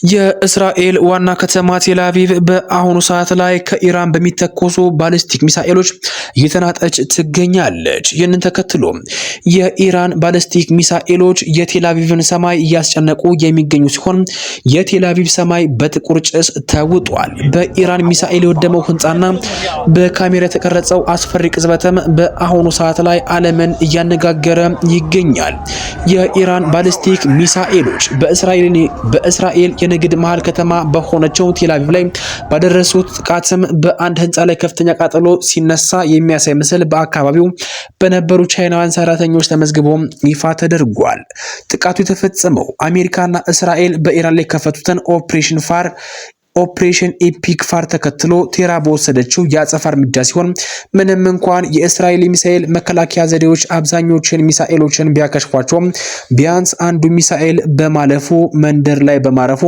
የእስራኤል ዋና ከተማ ቴል አቪቭ በአሁኑ ሰዓት ላይ ከኢራን በሚተኮሱ ባሊስቲክ ሚሳኤሎች እየተናጠች ትገኛለች። ይህንን ተከትሎ የኢራን ባሊስቲክ ሚሳኤሎች የቴል አቪቭን ሰማይ እያስጨነቁ የሚገኙ ሲሆን የቴል አቪቭ ሰማይ በጥቁር ጭስ ተውጧል። በኢራን ሚሳኤል የወደመው ህንጻና በካሜራ የተቀረጸው አስፈሪ ቅጽበትም በአሁኑ ሰዓት ላይ ዓለምን እያነጋገረ ይገኛል። የኢራን ባሊስቲክ ሚሳኤሎች በእስራኤል የንግድ መሃል ከተማ በሆነችው ቴል አቪቭ ላይ ባደረሱት ጥቃትም በአንድ ህንጻ ላይ ከፍተኛ ቃጠሎ ሲነሳ የሚያሳይ ምስል በአካባቢው በነበሩ ቻይናውያን ሰራተኞች ተመዝግቦ ይፋ ተደርጓል። ጥቃቱ የተፈጸመው አሜሪካና እስራኤል በኢራን ላይ ከፈቱትን ኦፕሬሽን ኤፒክ ፋር ተከትሎ ቴራ በወሰደችው የአጸፋ እርምጃ ሲሆን ምንም እንኳን የእስራኤል ሚሳኤል መከላከያ ዘዴዎች አብዛኞቹን ሚሳኤሎችን ቢያከሽፏቸው ቢያንስ አንዱ ሚሳኤል በማለፉ መንደር ላይ በማረፉ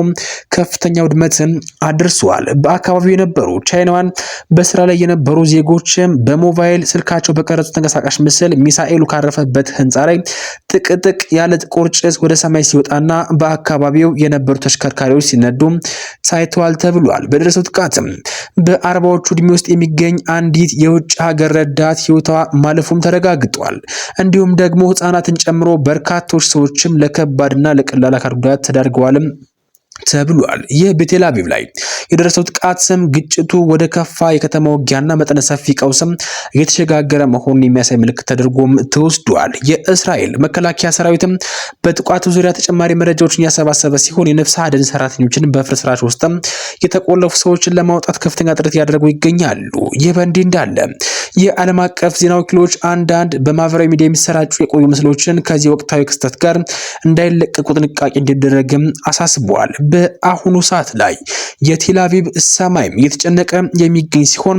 ከፍተኛ ውድመትን አድርሷል። በአካባቢው የነበሩ ቻይናውያን በስራ ላይ የነበሩ ዜጎችም በሞባይል ስልካቸው በቀረጹ ተንቀሳቃሽ ምስል ሚሳኤሉ ካረፈበት ህንጻ ላይ ጥቅጥቅ ያለ ጥቁር ጭስ ወደ ሰማይ ሲወጣና በአካባቢው የነበሩ ተሽከርካሪዎች ሲነዱ ሳይተዋል ተብሏል። በደረሰው ጥቃትም በአርባዎቹ ዕድሜ ውስጥ የሚገኝ አንዲት የውጭ ሀገር ረዳት ህይወቷ ማለፉም ተረጋግጧል። እንዲሁም ደግሞ ህፃናትን ጨምሮ በርካቶች ሰዎችም ለከባድና ለቀላል አካል ጉዳት ተዳርገዋልም ተብሏል። ይህ በቴል አቪቭ ላይ የደረሰው ጥቃት ስም ግጭቱ ወደ ከፋ የከተማ ውጊያና መጠነ ሰፊ ቀውስም እየተሸጋገረ መሆኑን የሚያሳይ ምልክት ተደርጎም ተወስዷል። የእስራኤል መከላከያ ሰራዊትም በጥቃቱ ዙሪያ ተጨማሪ መረጃዎችን ያሰባሰበ ሲሆን የነፍስ አድን ሰራተኞችን በፍርስራሽ ውስጥም የተቆለፉ ሰዎችን ለማውጣት ከፍተኛ ጥረት ያደረጉ ይገኛሉ። ይህ በእንዲህ እንዳለ የዓለም አቀፍ ዜና ወኪሎች አንዳንድ በማህበራዊ ሚዲያ የሚሰራጩ የቆዩ ምስሎችን ከዚህ ወቅታዊ ክስተት ጋር እንዳይለቀቁ ጥንቃቄ እንዲደረግም አሳስበዋል። በአሁኑ ሰዓት ላይ የቴል አቪቭ ሰማይም እየተጨነቀ የሚገኝ ሲሆን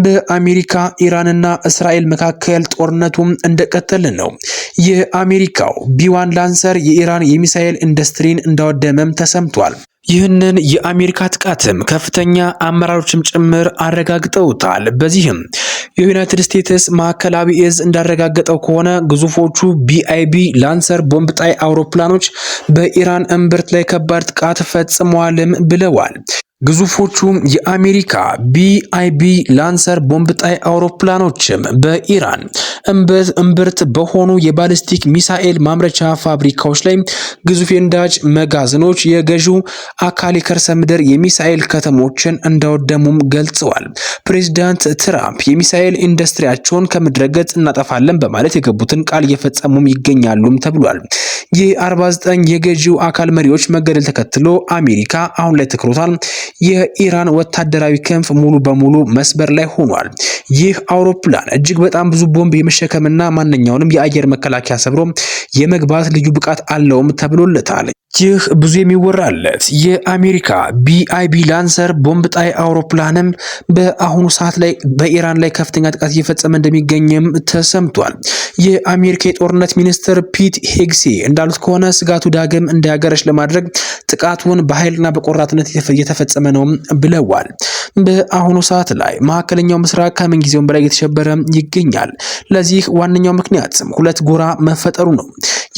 በአሜሪካ ኢራንና እስራኤል መካከል ጦርነቱ እንደቀጠለ ነው። የአሜሪካው ቢ1 ላንሰር የኢራን የሚሳኤል ኢንዱስትሪን እንዳወደመም ተሰምቷል። ይህንን የአሜሪካ ጥቃትም ከፍተኛ አመራሮችም ጭምር አረጋግጠውታል። በዚህም የዩናይትድ ስቴትስ ማዕከላዊ እዝ እንዳረጋገጠው ከሆነ ግዙፎቹ ቢአይቢ ላንሰር ቦምብ ጣይ አውሮፕላኖች በኢራን እምብርት ላይ ከባድ ጥቃት ፈጽመዋልም ብለዋል። ግዙፎቹ የአሜሪካ ቢአይቢ ላንሰር ቦምብ ጣይ አውሮፕላኖችም በኢራን እምብርት በሆኑ የባሊስቲክ ሚሳኤል ማምረቻ ፋብሪካዎች ላይ ግዙፍ የነዳጅ መጋዘኖች፣ የገዢው አካል የከርሰ ምድር የሚሳኤል ከተሞችን እንዳወደሙም ገልጸዋል። ፕሬዚዳንት ትራምፕ የሚሳኤል ኢንዱስትሪያቸውን ከምድረገጽ እናጠፋለን በማለት የገቡትን ቃል እየፈጸሙም ይገኛሉም ተብሏል። የ49 የገዢው አካል መሪዎች መገደል ተከትሎ አሜሪካ አሁን ላይ ትኩረቷን የኢራን ወታደራዊ ክንፍ ሙሉ በሙሉ መስበር ላይ ሆኗል። ይህ አውሮፕላን እጅግ በጣም ብዙ ቦምብ የመሸከምና ማንኛውንም የአየር መከላከያ ሰብሮ የመግባት ልዩ ብቃት አለውም ተብሎለታል። ይህ ብዙ የሚወራለት የአሜሪካ ቢአይቢ ላንሰር ቦምብ ጣይ አውሮፕላንም በአሁኑ ሰዓት ላይ በኢራን ላይ ከፍተኛ ጥቃት እየፈጸመ እንደሚገኝም ተሰምቷል። የአሜሪካ የጦርነት ሚኒስትር ፒት ሄግሴ እንዳሉት ከሆነ ስጋቱ ዳግም እንዳያገረሽ ለማድረግ ጥቃቱን በኃይልና በቆራጥነት እየተፈጸመ ነው ብለዋል። በአሁኑ ሰዓት ላይ መካከለኛው ምስራቅ ከምን ጊዜውም በላይ እየተሸበረ ይገኛል። ለዚህ ዋነኛው ምክንያት ሁለት ጎራ መፈጠሩ ነው።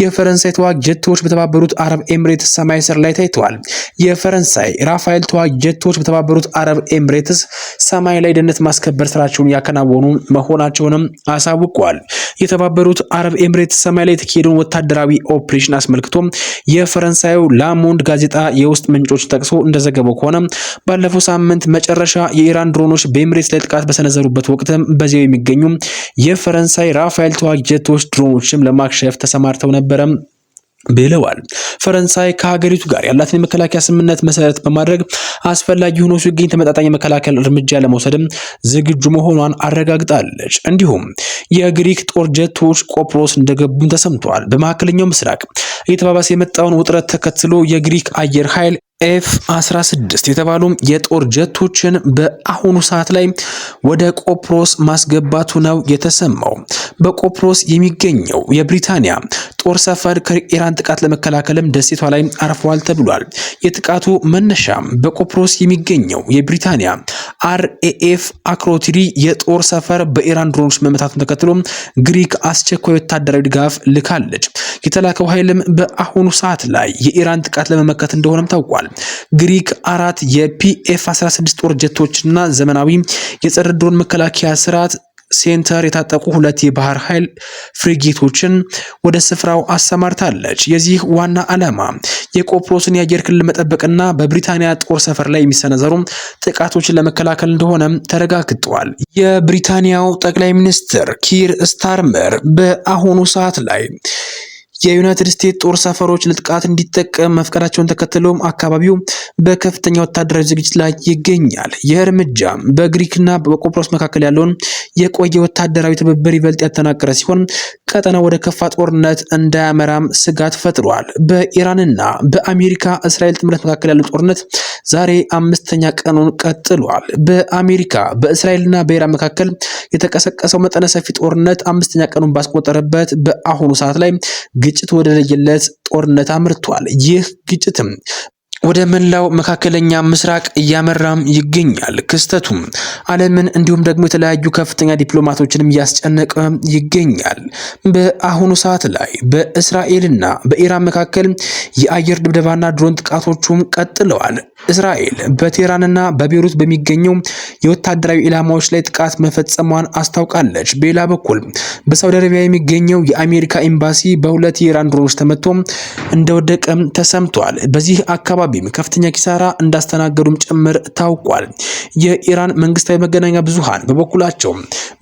የፈረንሳይ ተዋጊ ጀቶች በተባበሩት አረብ ኤምሬትስ ሰማይ ስር ላይ ታይተዋል። የፈረንሳይ ራፋኤል ተዋጊ ጀቶች በተባበሩት አረብ ኤምሬትስ ሰማይ ላይ ደህንነት ማስከበር ስራቸውን ያከናወኑ መሆናቸውንም አሳውቀዋል። የተባበሩት አረብ ኤምሬትስ ሰማይ ላይ የተካሄደውን ወታደራዊ ኦፕሬሽን አስመልክቶ የፈረንሳዩ ላሞንድ ጋዜጣ የውስጥ ምንጮች ጠቅሶ እንደዘገበው ከሆነ ባለፈው ሳምንት መጨረሻ የኢራን ድሮኖች በኤምሬትስ ላይ ጥቃት በሰነዘሩበት ወቅት በዚያው የሚገኙ የፈረንሳይ ራፋኤል ተዋጊ ጀቶች ድሮኖችም ለማክሸፍ ተሰማርተው ነበር ብለዋል። ፈረንሳይ ከሀገሪቱ ጋር ያላትን የመከላከያ ስምምነት መሰረት በማድረግ አስፈላጊ ሆኖ ሲገኝ ተመጣጣኝ የመከላከል እርምጃ ለመውሰድም ዝግጁ መሆኗን አረጋግጣለች። እንዲሁም የግሪክ ጦር ጀቶች ቆጵሮስ እንደገቡ ተሰምቷል። በመካከለኛው ምስራቅ እየተባባሰ የመጣውን ውጥረት ተከትሎ የግሪክ አየር ኃይል ኤፍ-16 የተባሉ የጦር ጀቶችን በአሁኑ ሰዓት ላይ ወደ ቆጵሮስ ማስገባቱ ነው የተሰማው። በቆጵሮስ የሚገኘው የብሪታንያ ጦር ሰፈር ከኢራን ጥቃት ለመከላከልም ደሴቷ ላይ አርፈዋል ተብሏል። የጥቃቱ መነሻም በቆጵሮስ የሚገኘው የብሪታንያ አርኤኤፍ አክሮቲሪ የጦር ሰፈር በኢራን ድሮኖች መመታቱን ተከትሎ ግሪክ አስቸኳይ ወታደራዊ ድጋፍ ልካለች። የተላከው ኃይልም በአሁኑ ሰዓት ላይ የኢራን ጥቃት ለመመከት እንደሆነም ታውቋል። ግሪክ 4 የፒኤፍ-16 ጦር ጀቶችና ዘመናዊ የጸረ ድሮን መከላከያ ስርዓት ሴንተር የታጠቁ 2 የባህር ኃይል ፍሪጌቶችን ወደ ስፍራው አሰማርታለች። የዚህ ዋና ዓላማ የቆጵሮስን የአየር ክልል መጠበቅና በብሪታንያ ጦር ሰፈር ላይ የሚሰነዘሩ ጥቃቶችን ለመከላከል እንደሆነ ተረጋግጧል። የብሪታንያው ጠቅላይ ሚኒስትር ኪር ስታርመር በአሁኑ ሰዓት ላይ የዩናይትድ ስቴትስ ጦር ሰፈሮች ለጥቃት እንዲጠቀም መፍቀዳቸውን ተከትሎም አካባቢው በከፍተኛ ወታደራዊ ዝግጅት ላይ ይገኛል። ይህ እርምጃ በግሪክና በቆጵሮስ መካከል ያለውን የቆየ ወታደራዊ ትብብር ይበልጥ ያጠናከረ ሲሆን ቀጠና ወደ ከፋ ጦርነት እንዳያመራም ስጋት ፈጥሯል። በኢራንና በአሜሪካ እስራኤል ጥምረት መካከል ያለው ጦርነት ዛሬ 5ኛ ቀኑን ቀጥሏል። በአሜሪካ በእስራኤልና በኢራን መካከል የተቀሰቀሰው መጠነ ሰፊ ጦርነት 5ኛ ቀኑን ባስቆጠረበት በአሁኑ ሰዓት ላይ ግጭት ወደ ለየለት ጦርነት አምርቷል። ይህ ግጭትም ወደ መላው መካከለኛ ምስራቅ እያመራም ይገኛል። ክስተቱም ዓለምን እንዲሁም ደግሞ የተለያዩ ከፍተኛ ዲፕሎማቶችንም እያስጨነቀ ይገኛል። በአሁኑ ሰዓት ላይ በእስራኤልና በኢራን መካከል የአየር ድብደባና ድሮን ጥቃቶቹም ቀጥለዋል። እስራኤል በቴህራንና በቤሩት በሚገኘው የወታደራዊ ኢላማዎች ላይ ጥቃት መፈጸሟን አስታውቃለች። በሌላ በኩል በሳውዲ አረቢያ የሚገኘው የአሜሪካ ኤምባሲ በ2 የኢራን ድሮኖች ተመቶ እንደወደቀም ተሰምቷል። በዚህ አካባቢም ከፍተኛ ኪሳራ እንዳስተናገዱም ጭምር ታውቋል። የኢራን መንግስታዊ መገናኛ ብዙሃን በበኩላቸው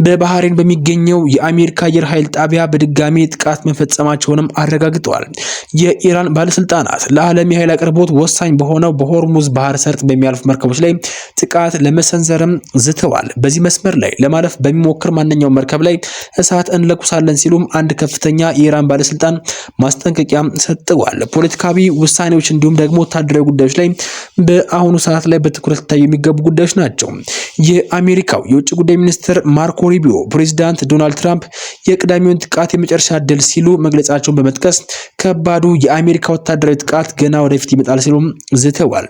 በባህሬን በሚገኘው የአሜሪካ አየር ኃይል ጣቢያ በድጋሚ ጥቃት መፈጸማቸውንም አረጋግጠዋል። የኢራን ባለስልጣናት ለዓለም የኃይል አቅርቦት ወሳኝ በሆነው በሆርሙዝ ባህር ሰርጥ በሚያልፉ መርከቦች ላይ ጥቃት ለመሰንዘርም ዝተዋል። በዚህ መስመር ላይ ለማለፍ በሚሞክር ማንኛውም መርከብ ላይ እሳት እንለኩሳለን ሲሉም አንድ ከፍተኛ የኢራን ባለስልጣን ማስጠንቀቂያ ሰጥተዋል። ፖለቲካዊ ውሳኔዎች እንዲሁም ደግሞ ወታደራዊ ጉዳዮች ላይ በአሁኑ ሰዓት ላይ በትኩረት ታይ የሚገቡ ጉዳዮች ናቸው። የአሜሪካው የውጭ ጉዳይ ሚኒስትር ማርኮ ሩቢዮ ፕሬዝዳንት ዶናልድ ትራምፕ የቅዳሜውን ጥቃት የመጨረሻ ድል ሲሉ መግለጻቸውን በመጥቀስ ከባዱ የአሜሪካ ወታደራዊ ጥቃት ገና ወደፊት ይመጣል ሲሉ ዝተዋል።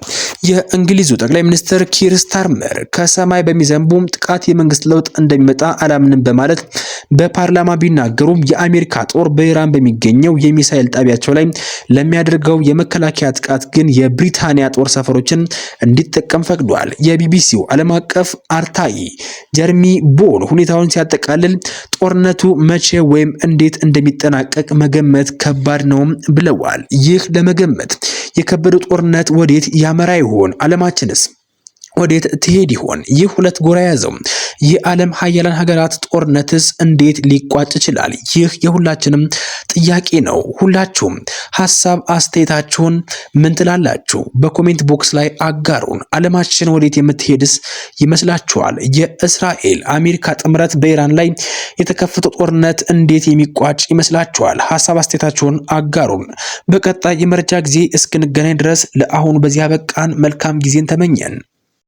የእንግሊዙ ጠቅላይ ሚኒስትር ኪር ስታርመር ከሰማይ በሚዘንቡም ጥቃት የመንግስት ለውጥ እንደሚመጣ አላምንም በማለት በፓርላማ ቢናገሩም የአሜሪካ ጦር በኢራን በሚገኘው የሚሳኤል ጣቢያቸው ላይ ለሚያደርገው የመከላከያ ጥቃት ግን የብሪታንያ ጦር ሰፈሮችን እንዲጠቀም ፈቅዷል። የቢቢሲው ዓለም አቀፍ አርታይ ጀርሚ ቦን ሁኔታውን ሲያጠቃልል ጦርነቱ መቼ ወይም እንዴት እንደሚጠናቀቅ መገመት ከባድ ነው ብለዋል። ይህ ለመገመት የከበደው ጦርነት ወዴት ያመራ ይሆን? ዓለማችንስ ወዴት ትሄድ ይሆን? ይህ ሁለት ጎራ ያዘው የዓለም ሀያላን ሀገራት ጦርነትስ እንዴት ሊቋጭ ይችላል? ይህ የሁላችንም ጥያቄ ነው። ሁላችሁም ሐሳብ አስተያየታችሁን ምን ትላላችሁ? በኮሜንት ቦክስ ላይ አጋሩን። ዓለማችን ወዴት የምትሄድስ ይመስላችኋል? የእስራኤል አሜሪካ ጥምረት በኢራን ላይ የተከፈተው ጦርነት እንዴት የሚቋጭ ይመስላችኋል? ሐሳብ አስተያየታችሁን አጋሩን። በቀጣይ የመረጃ ጊዜ እስክንገናኝ ድረስ ለአሁኑ በዚህ አበቃን። መልካም ጊዜን ተመኘን።